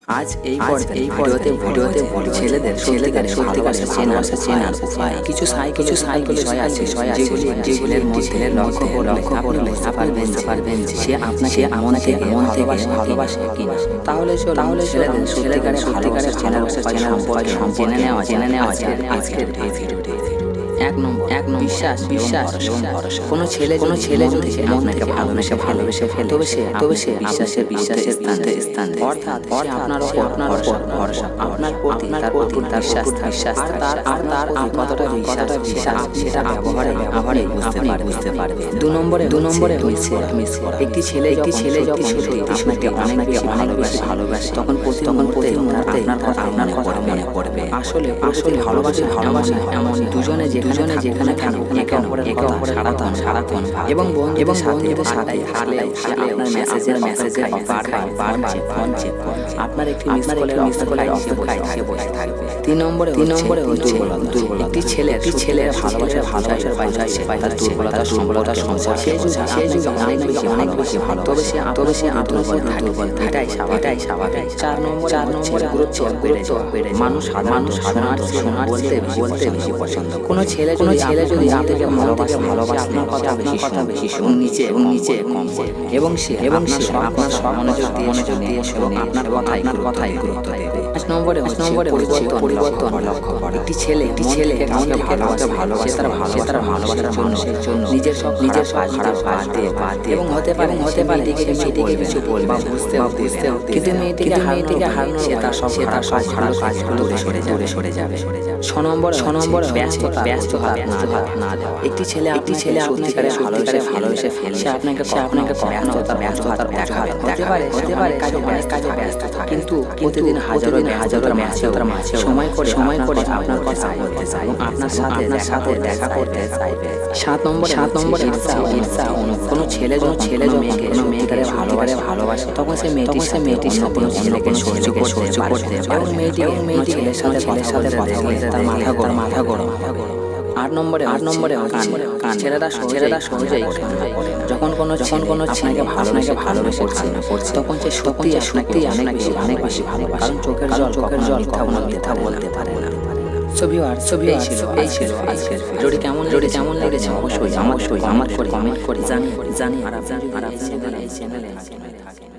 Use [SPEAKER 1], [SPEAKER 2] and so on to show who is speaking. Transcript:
[SPEAKER 1] আজ এই ভিডিওতে বলি ছেলেদের সত্যিকারের চেনার উপায়। কিছু সাইকোলজিক্যাল বিষয় আছে যেগুলির মধ্যে লক্ষ্য করলে আপনি বুঝতে পারবেন যে সে আপনাকে মন থেকে ভালোবাসে কিনা। তাহলে ছেলেদের সত্যিকারের চেনার উপায় সম্পর্কে জেনে নেওয়া যায় আজকের এই ভিডিওতে। এক নম্বর বিশ্বাস এবং ভরসা। কোনো ছেলে যদি আপনাকে ভালোবেসে ফেলে তবে সে বিশ্বাসের স্থান দেয়। অর্থাৎ আপনার ভরসা, আপনার প্রতি তার বিশ্বাস আর তার কতটা বিশ্বাস সেটা ব্যবহারে বুঝতে পারবে। দু নম্বরে মিস করা। একটি ছেলে যখন সত্যি আপনাকে অনেক বেশি ভালোবাসে তখন প্রতি মুহূর্তে আপনার কথা মনে পড়বে। আসলে ভালোবাসা এমন দুজনে যেখানে থাকুক একে অপরের কথা সারাক্ষণ এবং বন্ধুদের সাথে হারলে আপনার মেসেজের বারবার ফোন চেক করে আপনার একটি মিস কলের অপেক্ষায় বসে থাকবে। তিন নম্বরে দুর্বলতা। একটি ছেলের ভালোবাসার তার দুর্বলতা সম্পর্কে অনেক বেশি ভালো তবে সে দুর্বল এটাই স্বাভাবিক। চার নম্বরে গুরুত্ব বেড়ে মানুষ শোনার বলতে বেশি পছন্দ। কোনো ছেলে যদি আপনাকে ভালোবাসে আপনার কথা বেশি নিচে কম এবং সে আপনার সব মনোযোগ দিয়ে শুনে আপনার কথাই গুরুত্ব দেবে। 5 নম্বরে পরিবর্তন লক্ষ্য করা। একটি ছেলে কাউকে ভালোবাসে তার ভালোবাসার জন্য নিজের সব খারাপ বাদ দিয়ে এবং হতে পারে মেয়েটিকে কিছু বলবে বা বুঝতে কিন্তু মেয়েটিকে হারানোর সে তার সব খারাপ কাজগুলো দূরে সরে যাবে। 6 নম্বরে ব্যস্ততা না দেওয়া। একটি ছেলে সত্যিকারের ভালোবেসে ফেলে সে আপনাকে ব্যস্ততার দেখাবে। হতে পারে অনেক কাজে ব্যস্ত থাকে কিন্তু প্রতিদিন হাজারো ব্যস্ততার মাঝে সময় করে আপনার কথা বলতে চায় এবং আপনার সাথে দেখা করতে চাইবে। 7 নম্বরে ঈর্ষা। কোনো ছেলে মেয়েকে ভালোবাসে তখন সে মেয়েটির সাথে ছেলেকে সহ্য করতে এবং মেয়েটি ছেলের সাথে কথা বলতে তার মাথা গরম। 8 নম্বরে কান। ছেলেরা সহজেই কান্না করে না। যখন কোনো ছেলেকে ভালোবেসে কান্না করছে তখন সে সত্যি অনেক বেশি ভালোবাসে। কারণ চোখের জল কখনো মিথ্যা বলতে পারে না। এই ছিল আজকের ভিডিওটি। কেমন লেগেছে অবশ্যই আমার কমেন্ট করে জানিয়ে আর আপনারা এই চ্যানেলে থাকেন।